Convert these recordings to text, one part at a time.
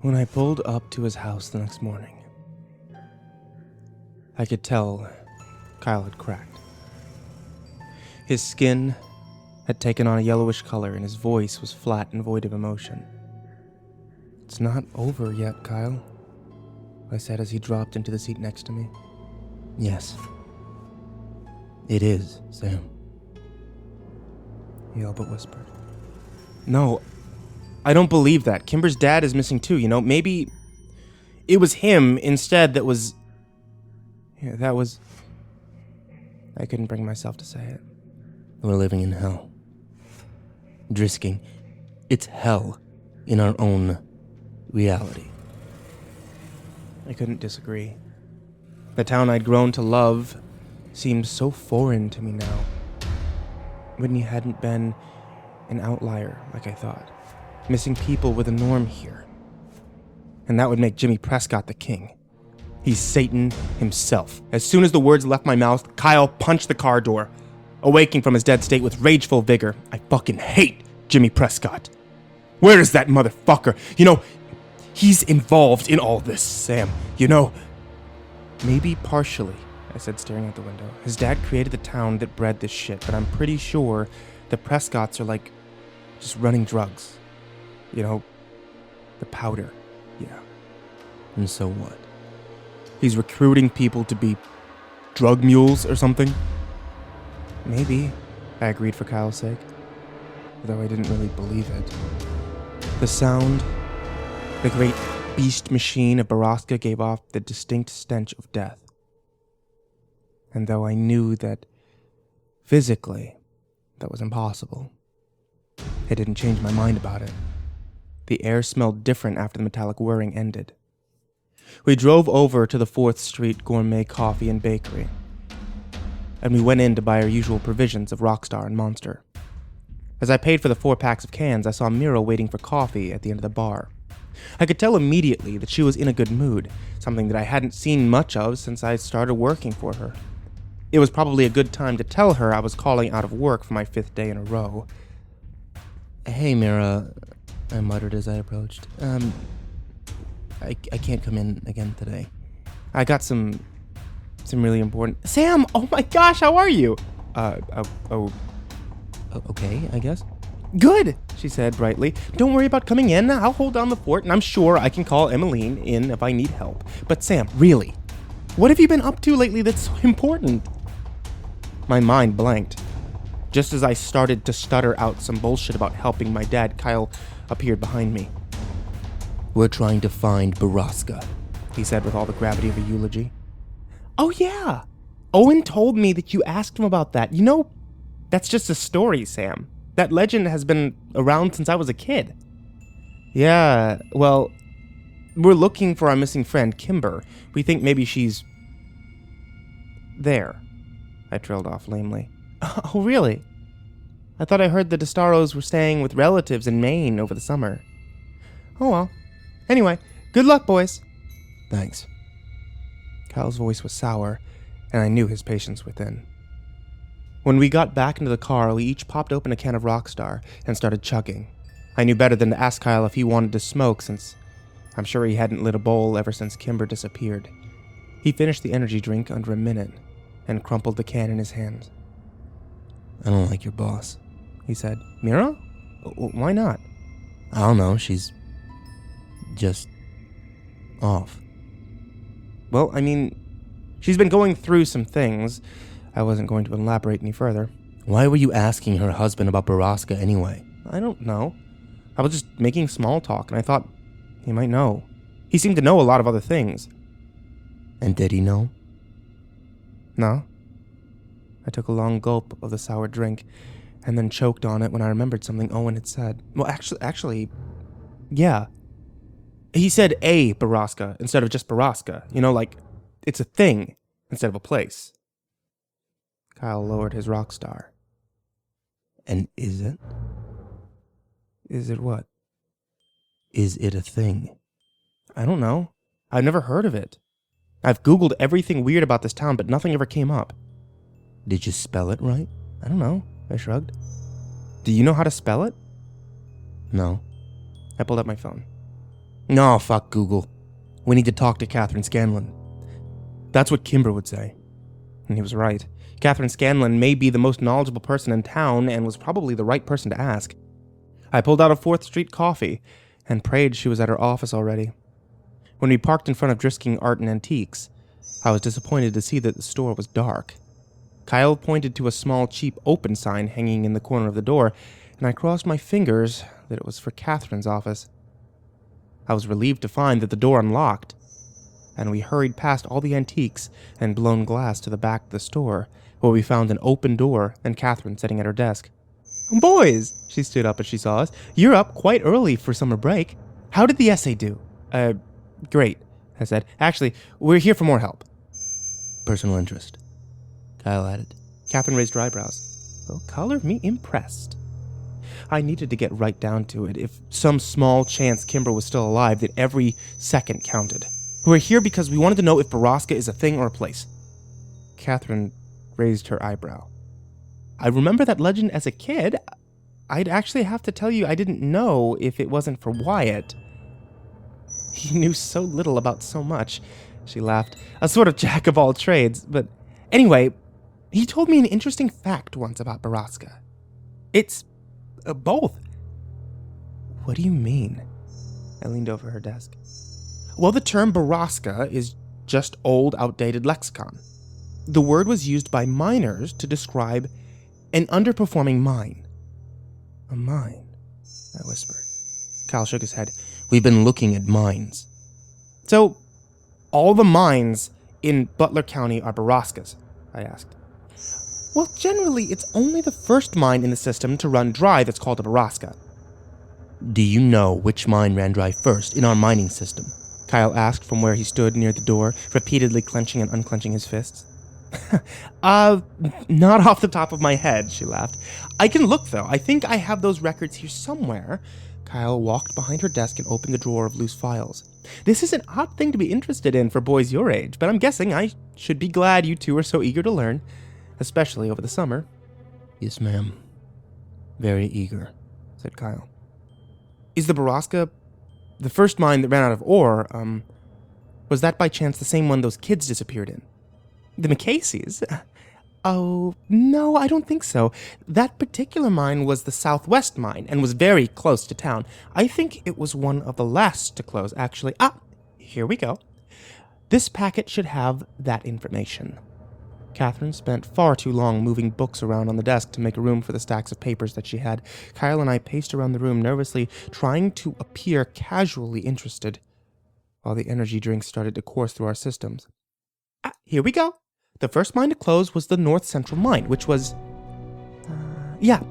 When I pulled up to his house the next morning, I could tell Kyle had cracked. His skin had taken on a yellowish color and his voice was flat and void of emotion. "It's not over yet, Kyle," I said as he dropped into the seat next to me. "Yes, it is, Sam," he all but whispered. "No, I don't believe that. Kimber's dad is missing too, you know? Maybe it was him instead that was... Yeah, that was... I couldn't bring myself to say it. We're living in hell. Drisking, it's hell in our own reality." I couldn't disagree. The town I'd grown to love seemed so foreign to me now. Whitney hadn't been an outlier like I thought. Missing people were the norm here. And that would make Jimmy Prescott the king. He's Satan himself. As soon as the words left my mouth, Kyle punched the car door, awaking from his dead state with rageful vigor. I fucking hate Jimmy Prescott. Where is that motherfucker? You know, he's involved in all this, Sam. You know... Maybe partially, I said, staring out the window. His dad created the town that bred this shit, but I'm pretty sure the Prescotts are like just running drugs. You know, the powder. Yeah. And so what? He's recruiting people to be drug mules or something? Maybe, I agreed for Kyle's sake, though I didn't really believe it. The sound, the great beast machine of Borrasca gave off the distinct stench of death. And though I knew that physically that was impossible, it didn't change my mind about it. The air smelled different after the metallic whirring ended. We drove over to the 4th Street Gourmet Coffee and Bakery, and we went in to buy our usual provisions of Rockstar and Monster. As I paid for the 4 packs of cans, I saw Mira waiting for coffee at the end of the bar. I could tell immediately that she was in a good mood, something that I hadn't seen much of since I started working for her. It was probably a good time to tell her I was calling out of work for my 5th day in a row. "Hey, Mira," I muttered as I approached. I can't come in again today. I got some really important... Sam! Oh my gosh, how are you? Okay, I guess. Good, she said brightly. Don't worry about coming in. I'll hold down the fort, and I'm sure I can call Emmeline in if I need help. But Sam, really, what have you been up to lately that's so important? My mind blanked. Just as I started to stutter out some bullshit about helping my dad, Kyle appeared behind me. "We're trying to find Borrasca," he said with all the gravity of a eulogy. Oh yeah, Owen told me that you asked him about that. You know, that's just a story, Sam. That legend has been around since I was a kid. Yeah, well, we're looking for our missing friend, Kimber. We think maybe she's... there. I trailed off lamely. Oh, really? I thought I heard the DeStaros were staying with relatives in Maine over the summer. Oh well. Anyway, good luck, boys. "Thanks." Kyle's voice was sour, and I knew his patience within. When we got back into the car, we each popped open a can of Rockstar and started chugging. I knew better than to ask Kyle if he wanted to smoke, since I'm sure he hadn't lit a bowl ever since Kimber disappeared. He finished the energy drink under a minute and crumpled the can in his hands. "I don't like your boss," he said. Mira? Why not? "I don't know, she's just off." Well, I mean, she's been going through some things. I wasn't going to elaborate any further. "Why were you asking her husband about Borrasca anyway?" I don't know. I was just making small talk, and I thought he might know. He seemed to know a lot of other things. "And did he know?" No. I took a long gulp of the sour drink, and then choked on it when I remembered something Owen had said. Well, actually, yeah. He said a Borrasca instead of just Borrasca. You know, like, it's a thing instead of a place. Kyle lowered his Rockstar. "And is it?" Is it what? "Is it a thing?" I don't know. I've never heard of it. I've Googled everything weird about this town, but nothing ever came up. "Did you spell it right?" I don't know, I shrugged. Do you know how to spell it? "No." I pulled up my phone. No, fuck Google. We need to talk to Catherine Scanlon. That's what Kimber would say. And he was right. Catherine Scanlon may be the most knowledgeable person in town and was probably the right person to ask. I pulled out a 4th Street coffee and prayed she was at her office already. When we parked in front of Drisking Art and Antiques, I was disappointed to see that the store was dark. Kyle pointed to a small, cheap open sign hanging in the corner of the door, and I crossed my fingers that it was for Catherine's office. I was relieved to find that the door unlocked, and we hurried past all the antiques and blown glass to the back of the store, where we found an open door and Catherine sitting at her desk. "Boys," she stood up as she saw us, "you're up quite early for summer break. How did the essay do?" Great," I said. "Actually, we're here for more help." Personal interest, Kyle added. Catherine raised her eyebrows. Well, color me impressed. I needed to get right down to it. If some small chance Kimber was still alive, that every second counted. We're here because we wanted to know if Borrasca is a thing or a place. Catherine raised her eyebrow. I remember that legend as a kid. I'd actually have to tell you I didn't know if it wasn't for Wyatt. He knew so little about so much, she laughed. A sort of jack of all trades, but anyway, he told me an interesting fact once about Borrasca. It's both. What do you mean? I leaned over her desk. Well, the term Borrasca is just old, outdated lexicon. The word was used by miners to describe an underperforming mine. A mine, I whispered. Kyle shook his head. We've been looking at mines. So, all the mines in Butler County are Borrascas? I asked. Well, generally, it's only the first mine in the system to run dry that's called a Borrasca. Do you know which mine ran dry first in our mining system? Kyle asked from where he stood near the door, repeatedly clenching and unclenching his fists. Not off the top of my head, she laughed. I can look, though. I think I have those records here somewhere. Kyle walked behind her desk and opened the drawer of loose files. This is an odd thing to be interested in for boys your age, but I'm guessing I should be glad you two are so eager to learn, especially over the summer. Yes, ma'am. Very eager, said Kyle. Is the Borrasca the first mine that ran out of ore, was that by chance the same one those kids disappeared in? The McCaseys? Oh, no, I don't think so. That particular mine was the Southwest mine and was very close to town. I think it was one of the last to close, actually. Here we go. This packet should have that information. Catherine spent far too long moving books around on the desk to make room for the stacks of papers that she had. Kyle and I paced around the room nervously, trying to appear casually interested, while the energy drinks started to course through our systems. Here we go. The first mine to close was the North Central Mine, which was...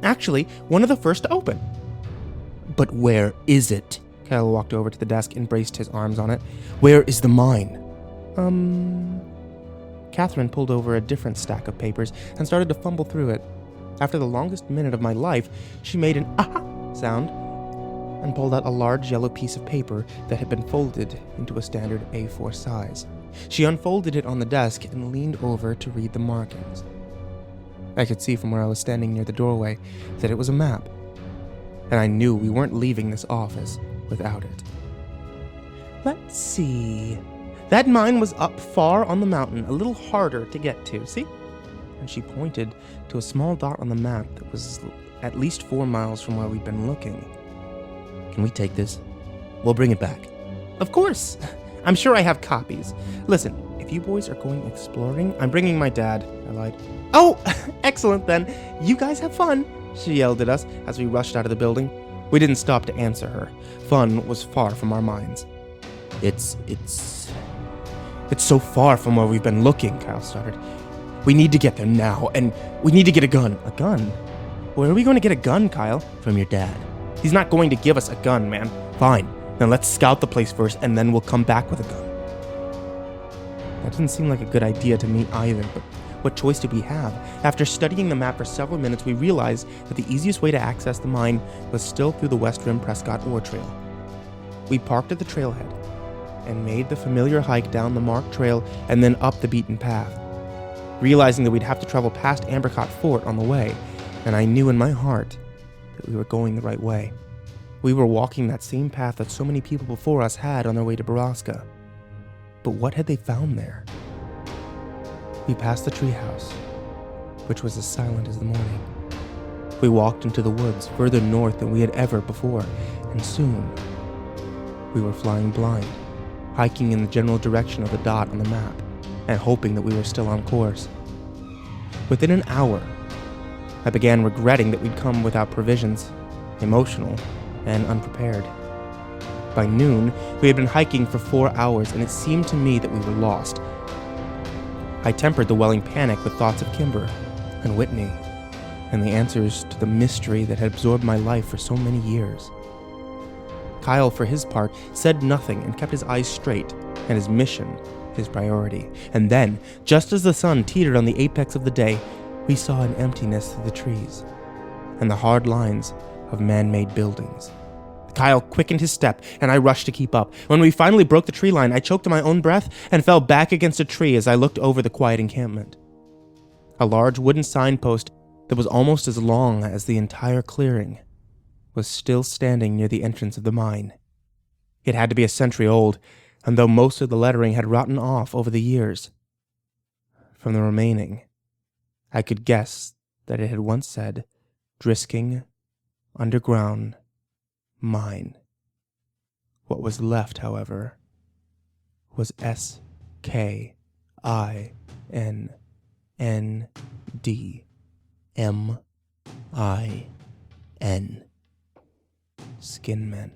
actually, one of the first to open. But where is it? Kyle walked over to the desk and braced his arms on it. Where is the mine? Catherine pulled over a different stack of papers and started to fumble through it. After the longest minute of my life, she made an aha sound and pulled out a large yellow piece of paper that had been folded into a standard A4 size. She unfolded it on the desk and leaned over to read the markings. I could see from where I was standing near the doorway that it was a map, and I knew we weren't leaving this office without it. Let's see... That mine was up far on the mountain, a little harder to get to, see? And she pointed to a small dot on the map that was at least 4 miles from where we'd been looking. Can we take this? We'll bring it back. Of course. I'm sure I have copies. Listen, if you boys are going exploring, I'm bringing my dad, I lied. Oh, excellent then. You guys have fun, she yelled at us as we rushed out of the building. We didn't stop to answer her. Fun was far from our minds. It's so far from where we've been looking, Kyle started. We need to get there now, and we need to get a gun. A gun? Where are we going to get a gun, Kyle? From your dad. He's not going to give us a gun, man. Fine. Then let's scout the place first, and then we'll come back with a gun. That doesn't seem like a good idea to me either, but what choice did we have? After studying the map for several minutes, we realized that the easiest way to access the mine was still through the West Rim Prescott ore trail. We parked at the trailhead and made the familiar hike down the marked trail and then up the beaten path, realizing that we'd have to travel past Ambercott Fort on the way, and I knew in my heart that we were going the right way. We were walking that same path that so many people before us had on their way to Borrasca. But what had they found there? We passed the treehouse, which was as silent as the morning. We walked into the woods further north than we had ever before, and soon we were flying blind, hiking in the general direction of the dot on the map, and hoping that we were still on course. Within an hour, I began regretting that we'd come without provisions, emotional and unprepared. By noon, we had been hiking for 4 hours, and it seemed to me that we were lost. I tempered the welling panic with thoughts of Kimber and Whitney, and the answers to the mystery that had absorbed my life for so many years. Kyle, for his part, said nothing and kept his eyes straight, and his mission his priority. And then, just as the sun teetered on the apex of the day, we saw an emptiness through the trees, and the hard lines of man-made buildings. Kyle quickened his step, and I rushed to keep up. When we finally broke the tree line, I choked on my own breath and fell back against a tree as I looked over the quiet encampment. A large wooden signpost that was almost as long as the entire clearing was still standing near the entrance of the mine. It had to be a century old, and though most of the lettering had rotten off over the years, from the remaining, I could guess that it had once said, Drisking, Underground, Mine. What was left, however, was SKINNDMIN. Skinmen.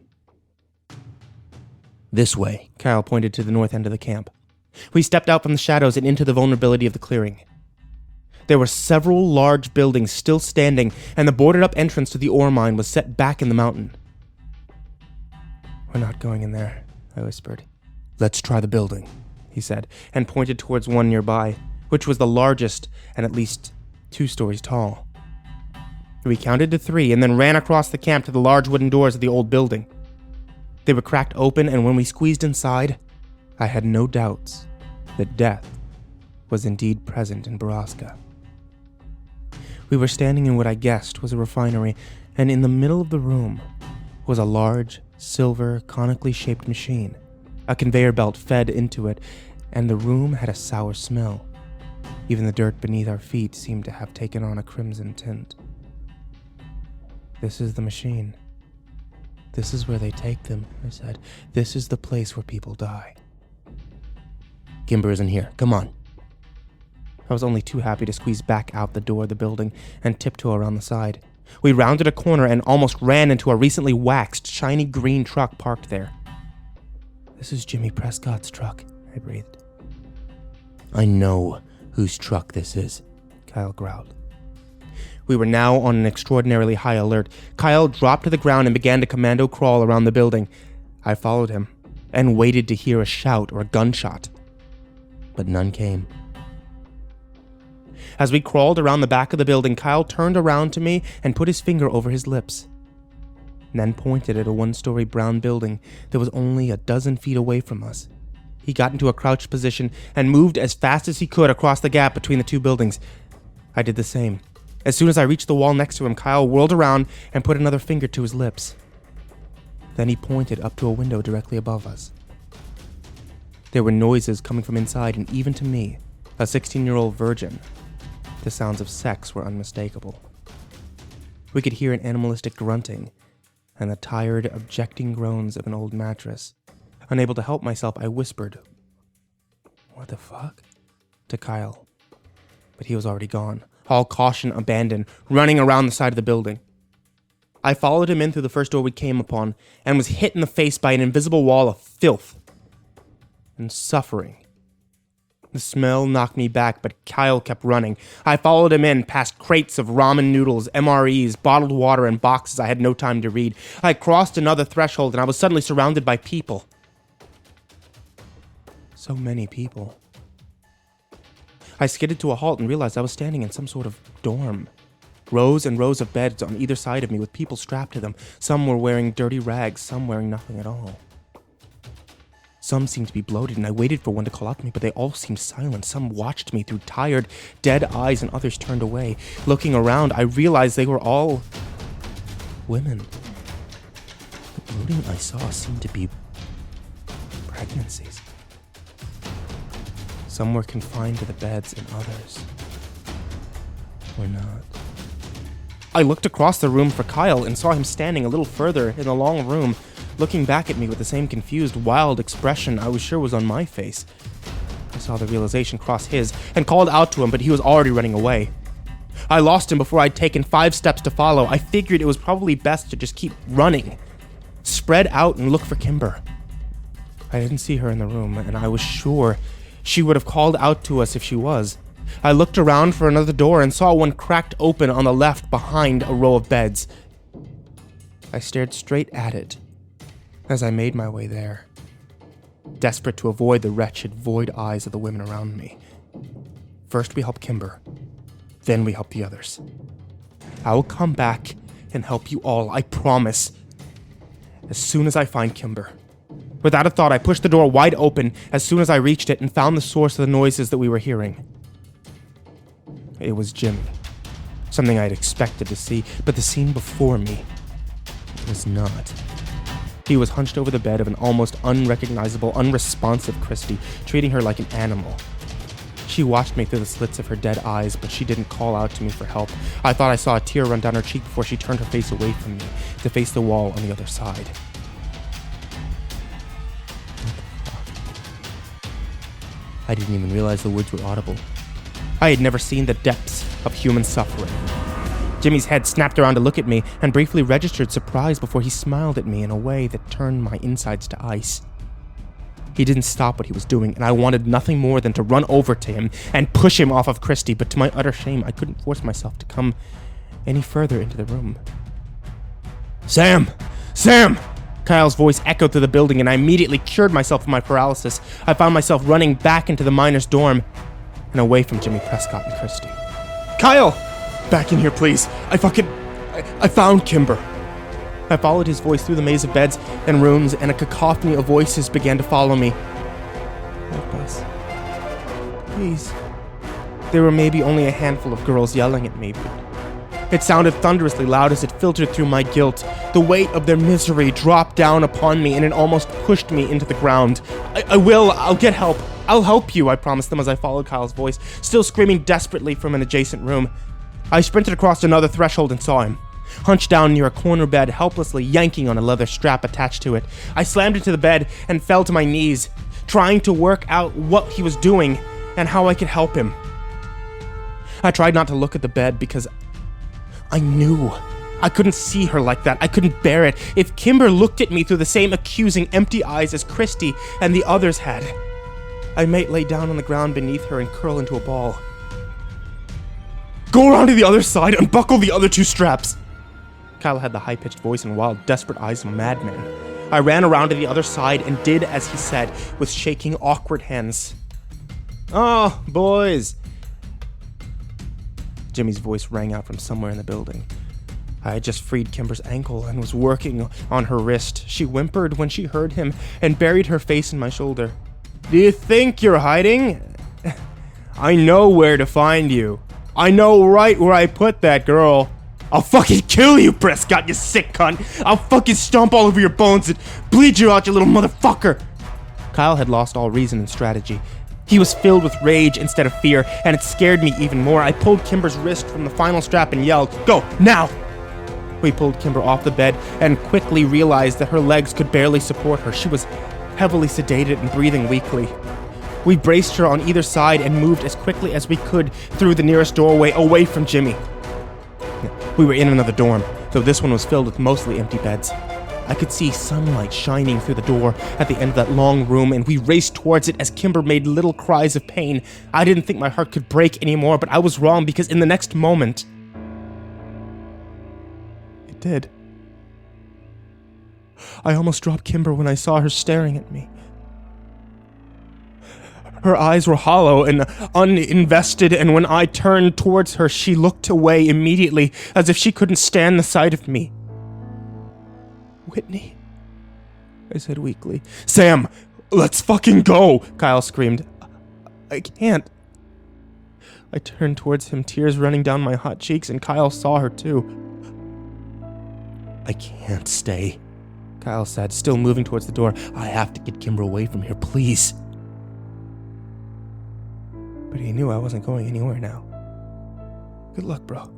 This way, Kyle pointed to the north end of the camp. We stepped out from the shadows and into the vulnerability of the clearing. There were several large buildings still standing, and the boarded-up entrance to the ore mine was set back in the mountain. We're not going in there, I whispered. Let's try the building, he said, and pointed towards one nearby, which was the largest and at least 2 stories tall. We counted to 3 and then ran across the camp to the large wooden doors of the old building. They were cracked open, and when we squeezed inside, I had no doubts that death was indeed present in Borrasca. We were standing in what I guessed was a refinery, and in the middle of the room was a large, silver, conically shaped machine. A conveyor belt fed into it, and the room had a sour smell. Even the dirt beneath our feet seemed to have taken on a crimson tint. This is the machine. This is where they take them, I said. This is the place where people die. Kimber isn't here. Come on. I was only too happy to squeeze back out the door of the building and tiptoe around the side. We rounded a corner and almost ran into a recently waxed, shiny green truck parked there. This is Jimmy Prescott's truck, I breathed. I know whose truck this is, Kyle growled. We were now on an extraordinarily high alert. Kyle dropped to the ground and began to commando crawl around the building. I followed him and waited to hear a shout or a gunshot, but none came. As we crawled around the back of the building, Kyle turned around to me and put his finger over his lips, and then pointed at a 1-story brown building that was only a dozen feet away from us. He got into a crouched position and moved as fast as he could across the gap between the 2 buildings. I did the same. As soon as I reached the wall next to him, Kyle whirled around and put another finger to his lips. Then he pointed up to a window directly above us. There were noises coming from inside, and even to me, a 16-year-old virgin, the sounds of sex were unmistakable. We could hear an animalistic grunting and the tired, objecting groans of an old mattress. Unable to help myself, I whispered, "What the fuck?" to Kyle. But he was already gone, all caution abandoned, running around the side of the building. I followed him in through the first door we came upon and was hit in the face by an invisible wall of filth and suffering. The smell knocked me back, but Kyle kept running. I followed him in, past crates of ramen noodles, MREs, bottled water, and boxes I had no time to read. I crossed another threshold, and I was suddenly surrounded by people. So many people. I skidded to a halt and realized I was standing in some sort of dorm. Rows and rows of beds on either side of me with people strapped to them. Some were wearing dirty rags, some wearing nothing at all. Some seemed to be bloated, and I waited for one to call out to me, but they all seemed silent. Some watched me through tired, dead eyes, and others turned away. Looking around, I realized they were all women. floating I saw seemed to be Pregnancies. Some were confined to the beds and others were not. I looked across the room for Kyle and saw him standing a little further in the long room, looking back at me with the same confused, wild expression I was sure was on my face. I saw the realization cross his and called out to him, but he was already running away. I lost him before I'd taken 5 steps to follow. I figured it was probably best to just keep running, spread out and look for Kimber. I didn't see her in the room, and I was sure she would have called out to us if she was. I looked around for another door and saw one cracked open on the left behind a row of beds. I stared straight at it as I made my way there, desperate to avoid the wretched, void eyes of the women around me. First we help Kimber, then we help the others. I will come back and help you all, I promise, as soon as I find Kimber. Without a thought, I pushed the door wide open as soon as I reached it and found the source of the noises that we were hearing. It was Jimmy. Something I had expected to see, but the scene before me was not. He was hunched over the bed of an almost unrecognizable, unresponsive Christy, treating her like an animal. She watched me through the slits of her dead eyes, but she didn't call out to me for help. I thought I saw a tear run down her cheek before she turned her face away from me, to face the wall on the other side. I didn't even realize the words were audible. I had never seen the depths of human suffering. Jimmy's head snapped around to look at me and briefly registered surprise before he smiled at me in a way that turned my insides to ice. He didn't stop what he was doing, and I wanted nothing more than to run over to him and push him off of Christy, but to my utter shame, I couldn't force myself to come any further into the room. Sam! Sam! Kyle's voice echoed through the building, and I immediately cured myself of my paralysis. I found myself running back into the miner's dorm and away from Jimmy Prescott and Christy. Kyle! Back in here, please. I found Kimber. I followed his voice through the maze of beds and rooms, and a cacophony of voices began to follow me. Help us. Please. There were maybe only a handful of girls yelling at me, but it sounded thunderously loud as it filtered through my guilt. The weight of their misery dropped down upon me, and it almost pushed me into the ground. I'll get help. I'll help you, I promised them as I followed Kyle's voice, still screaming desperately from an adjacent room. I sprinted across another threshold and saw him, hunched down near a corner bed, helplessly yanking on a leather strap attached to it. I slammed into the bed and fell to my knees, trying to work out what he was doing and how I could help him. I tried not to look at the bed because I knew I couldn't see her like that. I couldn't bear it. If Kimber looked at me through the same accusing, empty eyes as Christy and the others had, I might lay down on the ground beneath her and curl into a ball. Go around to the other side and buckle the other 2 straps. Kyle had the high-pitched voice and wild, desperate eyes of a madman. I ran around to the other side and did as he said, with shaking, awkward hands. Oh, boys. Jimmy's voice rang out from somewhere in the building. I had just freed Kimber's ankle and was working on her wrist. She whimpered when she heard him and buried her face in my shoulder. Do you think you're hiding? I know where to find you. I know right where I put that girl. I'll fucking kill you, Prescott, you sick cunt. I'll fucking stomp all over your bones and bleed you out, you little motherfucker. Kyle had lost all reason and strategy. He was filled with rage instead of fear, and it scared me even more. I pulled Kimber's wrist from the final strap and yelled, "Go, now!" We pulled Kimber off the bed and quickly realized that her legs could barely support her. She was heavily sedated and breathing weakly. We braced her on either side and moved as quickly as we could through the nearest doorway away from Jimmy. We were in another dorm, though this one was filled with mostly empty beds. I could see sunlight shining through the door at the end of that long room, and we raced towards it as Kimber made little cries of pain. I didn't think my heart could break anymore, but I was wrong because in the next moment, it did. I almost dropped Kimber when I saw her staring at me. Her eyes were hollow and uninvested, and when I turned towards her, she looked away immediately, as if she couldn't stand the sight of me. Whitney, I said weakly. Sam, let's fucking go, Kyle screamed. I can't. I turned towards him, tears running down my hot cheeks, and Kyle saw her too. I can't stay, Kyle said, still moving towards the door. I have to get Kimber away from here, please. But he knew I wasn't going anywhere now. Good luck, bro,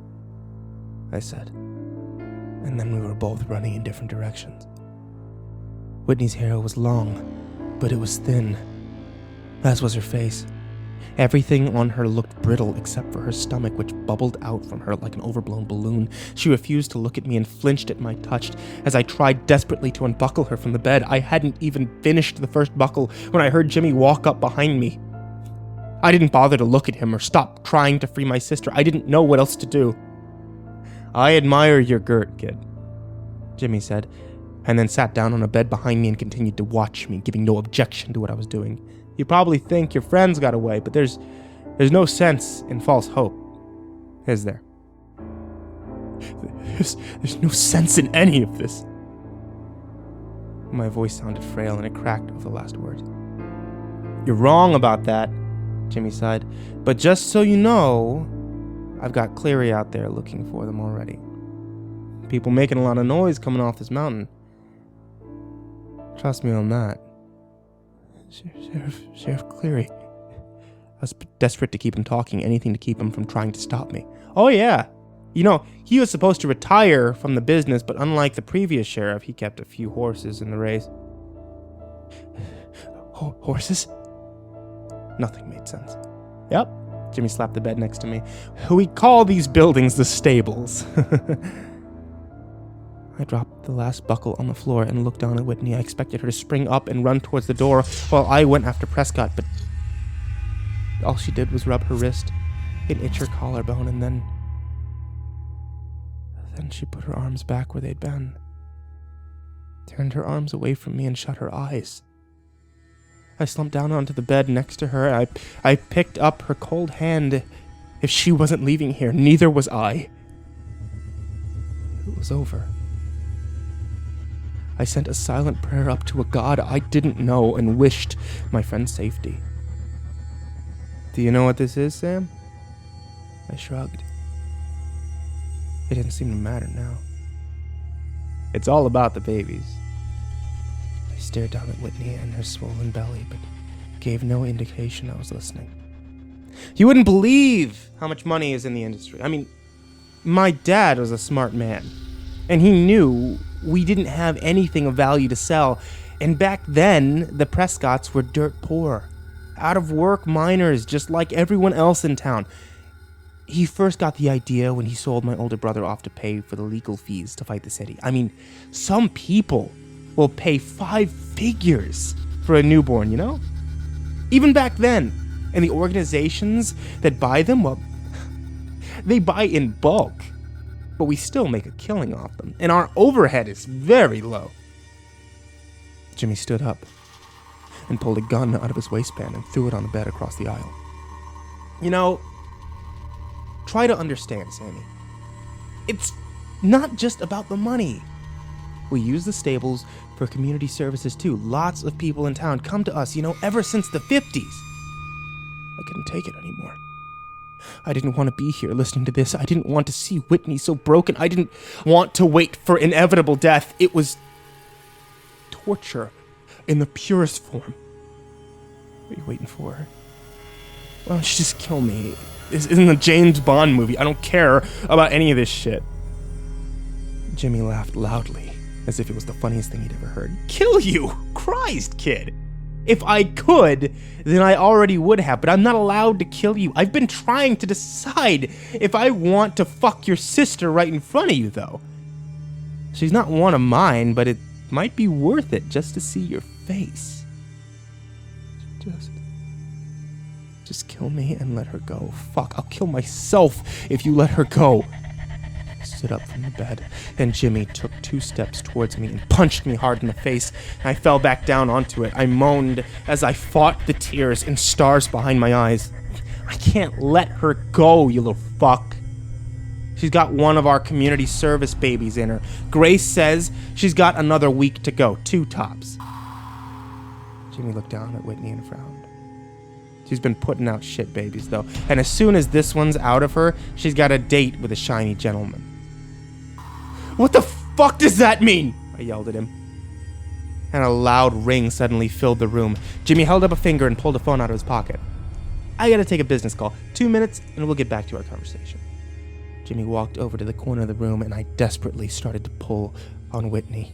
I said. And then we were both running in different directions. Whitney's hair was long, but it was thin, as was her face. Everything on her looked brittle except for her stomach, which bubbled out from her like an overblown balloon. She refused to look at me and flinched at my touch as I tried desperately to unbuckle her from the bed. I hadn't even finished the first buckle when I heard Jimmy walk up behind me. I didn't bother to look at him or stop trying to free my sister. I didn't know what else to do. I admire your girt, kid, Jimmy said, and then sat down on a bed behind me and continued to watch me, giving no objection to what I was doing. You probably think your friends got away, but there's no sense in false hope, is there? There's no sense in any of this. My voice sounded frail and it cracked over the last word. You're wrong about that, Jimmy sighed. But just so you know, I've got Cleary out there looking for them already. People making a lot of noise coming off this mountain. Trust me on that. Sheriff Cleary. I was desperate to keep him talking, anything to keep him from trying to stop me. Oh yeah. You know, he was supposed to retire from the business, but unlike the previous sheriff, he kept a few horses in the race. Horses? Nothing made sense. Yep. Jimmy slapped the bed next to me. We call these buildings the stables. I dropped the last buckle on the floor and looked down at Whitney. I expected her to spring up and run towards the door while I went after Prescott, but all she did was rub her wrist and itch her collarbone, and then she put her arms back where they'd been, turned her arms away from me and shut her eyes. I slumped down onto the bed next to her. I picked up her cold hand. If she wasn't leaving here, neither was I. It was over. I sent a silent prayer up to a god I didn't know and wished my friend's safety. Do you know what this is, Sam? I shrugged. It didn't seem to matter now. It's all about the babies. I stared down at Whitney and her swollen belly, but gave no indication I was listening. You wouldn't believe how much money is in the industry. I mean, my dad was a smart man, and he knew we didn't have anything of value to sell. And back then, the Prescotts were dirt poor, out-of-work miners just like everyone else in town. He first got the idea when he sold my older brother off to pay for the legal fees to fight the city. I mean, some people will pay 5 figures for a newborn, you know? Even back then. And the organizations that buy them, well, they buy in bulk. But we still make a killing off them. And our overhead is very low. Jimmy stood up and pulled a gun out of his waistband and threw it on the bed across the aisle. You know, try to understand, Sammy. It's not just about the money. We use the stables for community services too. Lots of people in town come to us, you know, ever since the 50s. I couldn't take it anymore. I didn't want to be here listening to this. I didn't want to see Whitney so broken. I didn't want to wait for inevitable death. It was torture in the purest form. What are you waiting for? Why don't you just kill me? This isn't a James Bond movie. I don't care about any of this shit. Jimmy laughed loudly, as if it was the funniest thing he'd ever heard. Kill you? Christ, kid. If I could, then I already would have, but I'm not allowed to kill you. I've been trying to decide if I want to fuck your sister right in front of you, though. She's not one of mine, but it might be worth it just to see your face. Just kill me and let her go. Fuck, I'll kill myself if you let her go. I stood up from the bed, and Jimmy took 2 steps towards me and punched me hard in the face. I fell back down onto it. I moaned as I fought the tears and stars behind my eyes. I can't let her go, you little fuck. She's got one of our community service babies in her. Grace says she's got another week to go, 2 tops. Jimmy looked down at Whitney and frowned. She's been putting out shit babies, though. And as soon as this one's out of her, she's got a date with a shiny gentleman. What the fuck does that mean? I yelled at him. and a loud ring suddenly filled the room. Jimmy held up a finger and pulled a phone out of his pocket. I gotta take a business call. 2 minutes, and we'll get back to our conversation. Jimmy walked over to the corner of the room, and I desperately started to pull on Whitney.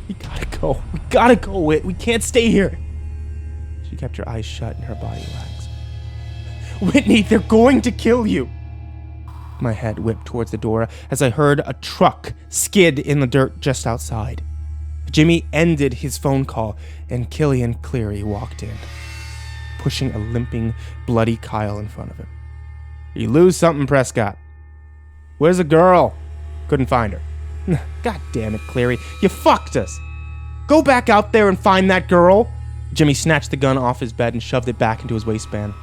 We gotta go. We gotta go, Whit. We can't stay here. She kept her eyes shut and her body relaxed. Whitney, they're going to kill you. My head whipped towards the door as I heard a truck skid in the dirt just outside. Jimmy ended his phone call, and Killian Cleary walked in, pushing a limping, bloody Kyle in front of him. You lose something, Prescott. Where's the girl? Couldn't find her. God damn it, Cleary. You fucked us. Go back out there and find that girl. Jimmy snatched the gun off his bed and shoved it back into his waistband.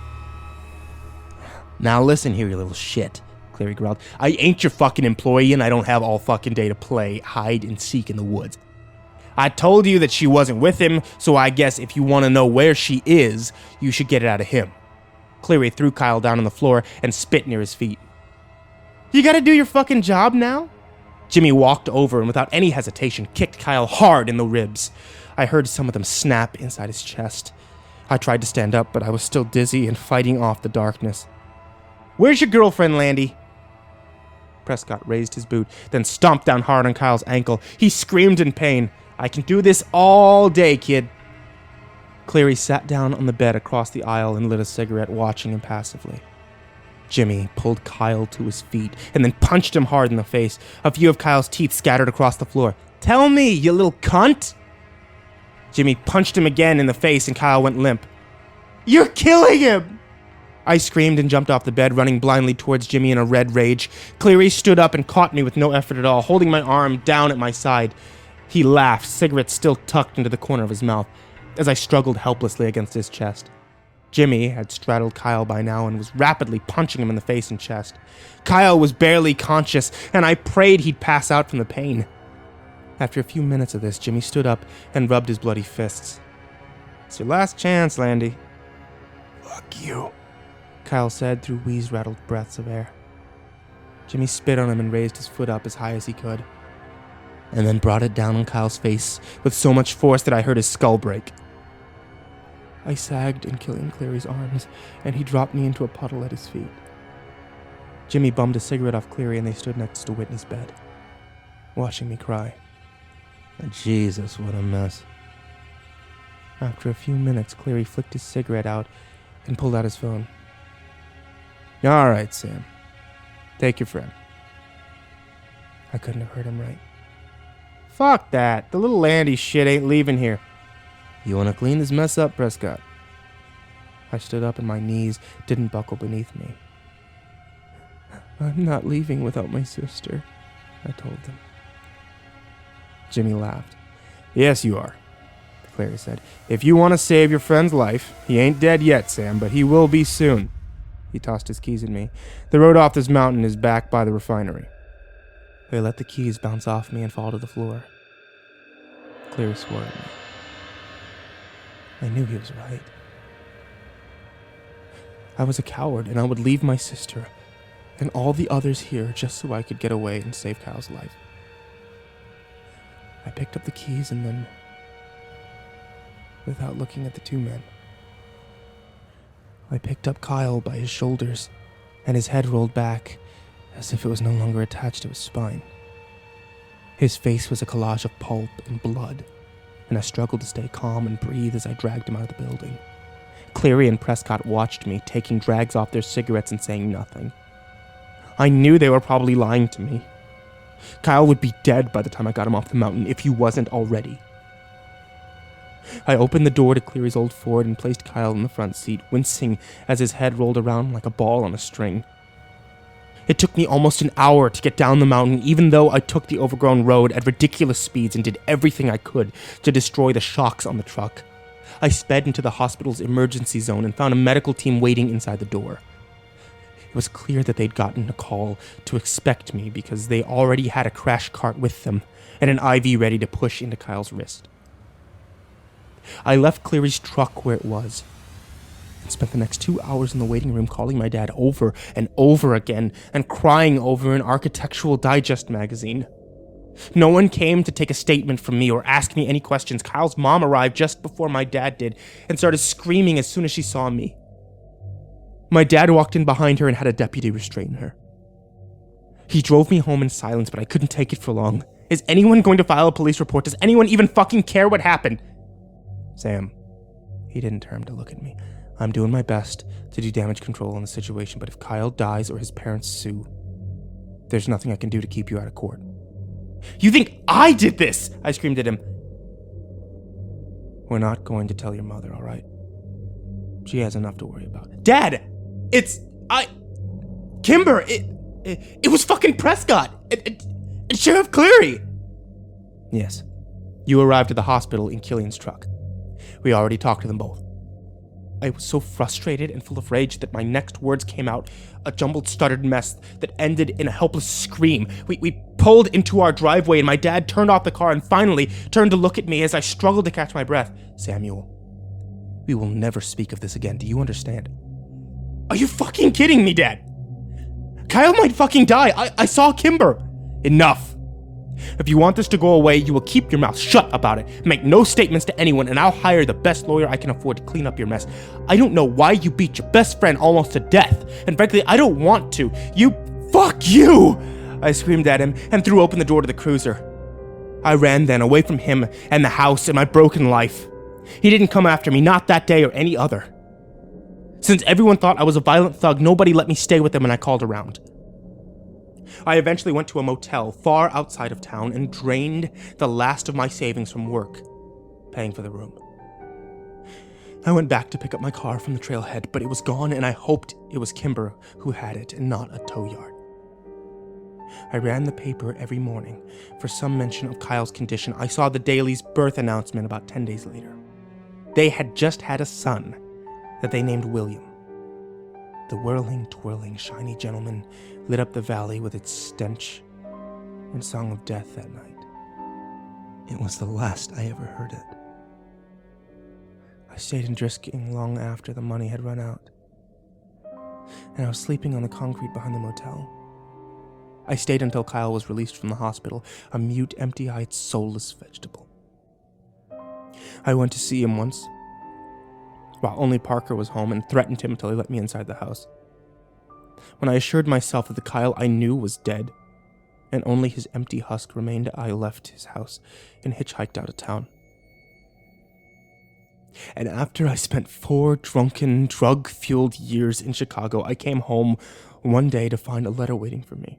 Now listen here, you little shit, Cleary growled. I ain't your fucking employee, and I don't have all fucking day to play hide and seek in the woods. I told you that she wasn't with him, so I guess if you want to know where she is, you should get it out of him. Cleary threw Kyle down on the floor and spit near his feet. You gotta do your fucking job now? Jimmy walked over and without any hesitation kicked Kyle hard in the ribs. I heard some of them snap inside his chest. I tried to stand up, but I was still dizzy and fighting off the darkness. Where's your girlfriend, Landy? Prescott raised his boot, then stomped down hard on Kyle's ankle. He screamed in pain. I can do this all day, kid. Cleary sat down on the bed across the aisle and lit a cigarette, watching him passively. Jimmy pulled Kyle to his feet and then punched him hard in the face. A few of Kyle's teeth scattered across the floor. Tell me, you little cunt! Jimmy punched him again in the face and Kyle went limp. You're killing him! I screamed and jumped off the bed, running blindly towards Jimmy in a red rage. Cleary stood up and caught me with no effort at all, holding my arm down at my side. He laughed, cigarette still tucked into the corner of his mouth, as I struggled helplessly against his chest. Jimmy had straddled Kyle by now and was rapidly punching him in the face and chest. Kyle was barely conscious, and I prayed he'd pass out from the pain. After a few minutes of this, Jimmy stood up and rubbed his bloody fists. It's your last chance, Landy. Fuck you, Kyle said through wheeze-rattled breaths of air. Jimmy spit on him and raised his foot up as high as he could, and then brought it down on Kyle's face with so much force that I heard his skull break. I sagged in Killian Cleary's arms, and he dropped me into a puddle at his feet. Jimmy bummed a cigarette off Cleary, and they stood next to Whitney's bed, watching me cry. Jesus, what a mess. After a few minutes, Cleary flicked his cigarette out and pulled out his phone. All right, Sam. Take your friend. I couldn't have heard him right. Fuck that. The little Landy shit ain't leaving here. You want to clean this mess up, Prescott? I stood up and my knees didn't buckle beneath me. I'm not leaving without my sister, I told them. Jimmy laughed. Yes, you are, Cleary said. If you want to save your friend's life, he ain't dead yet, Sam, but he will be soon. He tossed his keys at me. The road off this mountain is back by the refinery. I let the keys bounce off me and fall to the floor. Cleary swore at me. I knew he was right. I was a coward, and I would leave my sister and all the others here just so I could get away and save Kyle's life. I picked up the keys and then, without looking at the two men, I picked up Kyle by his shoulders, and his head rolled back as if it was no longer attached to his spine. His face was a collage of pulp and blood, and I struggled to stay calm and breathe as I dragged him out of the building. Cleary and Prescott watched me, taking drags off their cigarettes and saying nothing. I knew they were probably lying to me. Kyle would be dead by the time I got him off the mountain, if he wasn't already. I opened the door to Cleary's old Ford and placed Kyle in the front seat, wincing as his head rolled around like a ball on a string. It took me almost an hour to get down the mountain, even though I took the overgrown road at ridiculous speeds and did everything I could to destroy the shocks on the truck. I sped into the hospital's emergency zone and found a medical team waiting inside the door. It was clear that they'd gotten a call to expect me because they already had a crash cart with them and an IV ready to push into Kyle's wrist. I left Cleary's truck where it was and spent the next 2 hours in the waiting room calling my dad over and over again and crying over an Architectural Digest magazine. No one came to take a statement from me or ask me any questions. Kyle's mom arrived just before my dad did and started screaming as soon as she saw me. My dad walked in behind her and had a deputy restrain her. He drove me home in silence, but I couldn't take it for long. Is anyone going to file a police report? Does anyone even fucking care what happened? Sam, he didn't turn to look at me. I'm doing my best to do damage control on the situation, but if Kyle dies or his parents sue, there's nothing I can do to keep you out of court. You think I did this? I screamed at him. We're not going to tell your mother, all right? She has enough to worry about. Dad! Kimber! It was fucking Prescott! And Sheriff Cleary! Yes. You arrived at the hospital in Killian's truck. We already talked to them both. I was so frustrated and full of rage that my next words came out, a jumbled, stuttered mess that ended in a helpless scream. We pulled into our driveway and my dad turned off the car and finally turned to look at me as I struggled to catch my breath. Samuel, we will never speak of this again. Do you understand? Are you fucking kidding me, Dad? Kyle might fucking die. I saw Kimber. Enough. If you want this to go away, you will keep your mouth shut about it. Make no statements to anyone, and I'll hire the best lawyer I can afford to clean up your mess. I don't know why you beat your best friend almost to death, and frankly, I don't want to. Fuck you! I screamed at him and threw open the door to the cruiser. I ran then, away from him and the house and my broken life. He didn't come after me, not that day or any other. Since everyone thought I was a violent thug, nobody let me stay with them and I called around. I eventually went to a motel far outside of town and drained the last of my savings from work, paying for the room. I went back to pick up my car from the trailhead, but it was gone and I hoped it was Kimber who had it and not a tow yard. I ran the paper every morning for some mention of Kyle's condition. I saw the Daily's birth announcement about 10 days later. They had just had a son that they named William. The whirling, twirling, shiny gentleman lit up the valley with its stench and song of death that night. It was the last I ever heard it. I stayed in Drisking long after the money had run out, and I was sleeping on the concrete behind the motel. I stayed until Kyle was released from the hospital, a mute, empty-eyed, soulless vegetable. I went to see him once, while only Parker was home, and threatened him until he let me inside the house. When I assured myself that the Kyle I knew was dead, and only his empty husk remained, I left his house and hitchhiked out of town. And after I spent 4 drunken, drug-fueled years in Chicago, I came home one day to find a letter waiting for me.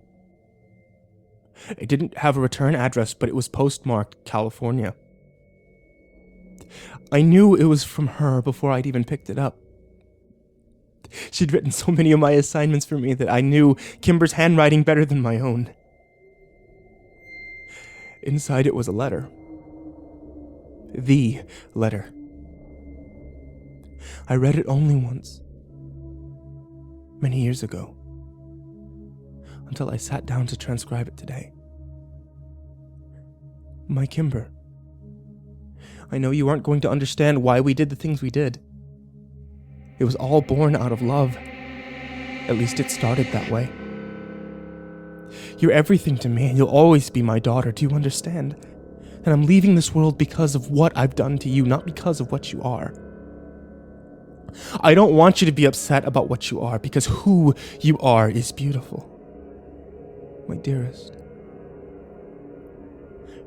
It didn't have a return address, but it was postmarked California. I knew it was from her before I'd even picked it up. She'd written so many of my assignments for me that I knew Kimber's handwriting better than my own. Inside it was a letter. The letter. I read it only once, many years ago, until I sat down to transcribe it today. My Kimber, I know you aren't going to understand why we did the things we did. It was all born out of love. At least it started that way. You're everything to me, and you'll always be my daughter, do you understand? And I'm leaving this world because of what I've done to you, not because of what you are. I don't want you to be upset about what you are, because who you are is beautiful. My dearest.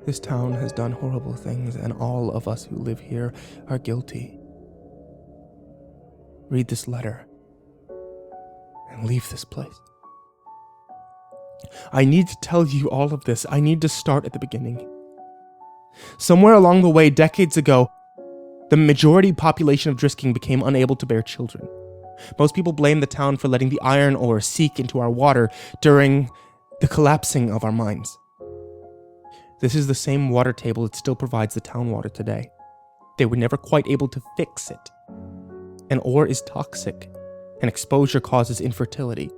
This town has done horrible things, and all of us who live here are guilty. Read this letter and leave this place. I need to tell you all of this. I need to start at the beginning. Somewhere along the way, decades ago, the majority population of Drisking became unable to bear children. Most people blame the town for letting the iron ore seep into our water during the collapsing of our mines. This is the same water table that still provides the town water today. They were never quite able to fix it. And ore is toxic, and exposure causes infertility.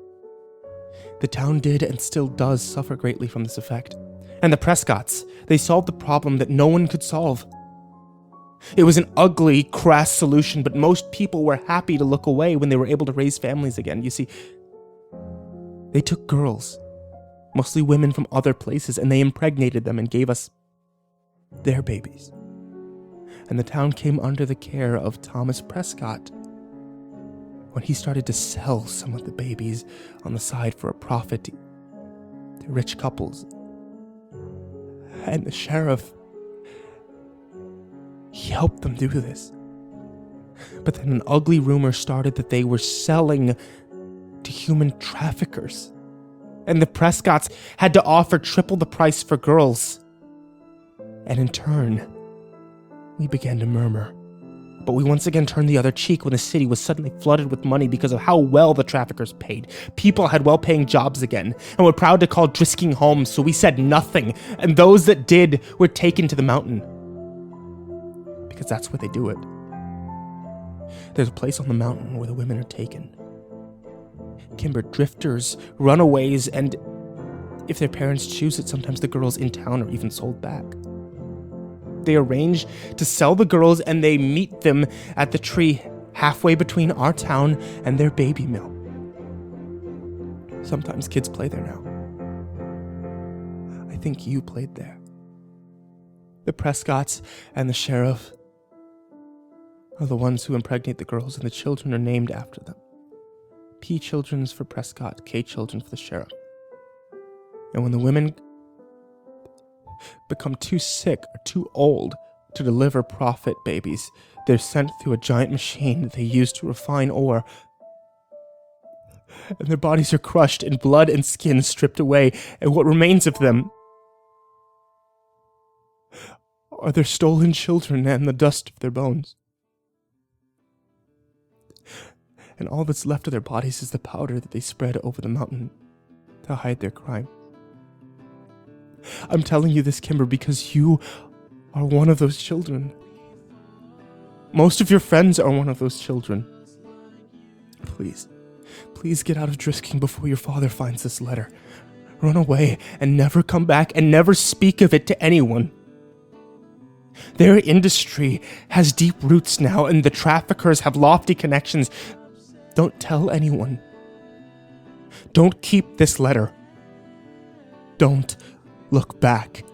The town did and still does suffer greatly from this effect. And the Prescotts, they solved the problem that no one could solve. It was an ugly, crass solution, but most people were happy to look away when they were able to raise families again. You see, they took girls mostly women from other places, and they impregnated them and gave us their babies. And the town came under the care of Thomas Prescott when he started to sell some of the babies on the side for a profit to rich couples. And the sheriff, he helped them do this. But then an ugly rumor started that they were selling to human traffickers. And the Prescotts had to offer triple the price for girls. And in turn, we began to murmur. But we once again turned the other cheek when the city was suddenly flooded with money because of how well the traffickers paid. People had well-paying jobs again, and were proud to call Drisking home, so we said nothing, and those that did were taken to the mountain. Because that's where they do it. There's a place on the mountain where the women are taken. Kimber, drifters, runaways, and if their parents choose it, sometimes the girls in town are even sold back. They arrange to sell the girls, and they meet them at the tree halfway between our town and their baby mill. Sometimes kids play there now. I think you played there. The Prescotts and the sheriff are the ones who impregnate the girls, and the children are named after them. P children's for Prescott, K children for the sheriff. And when the women become too sick or too old to deliver prophet babies, they're sent through a giant machine that they use to refine ore. And their bodies are crushed and blood and skin stripped away, and what remains of them are their stolen children and the dust of their bones. And all that's left of their bodies is the powder that they spread over the mountain to hide their crime. I'm telling you this, Kimber, because you are one of those children. Most of your friends are one of those children. Please get out of Drisking before your father finds this letter. Run away and never come back and never speak of it to anyone. Their industry has deep roots now, and the traffickers have lofty connections. Don't tell anyone. Don't keep this letter. Don't look back.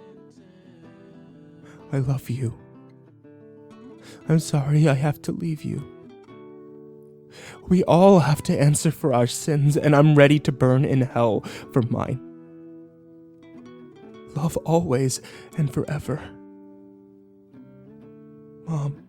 I love you. I'm sorry I have to leave you. We all have to answer for our sins, and I'm ready to burn in hell for mine. Love always and forever. Mom.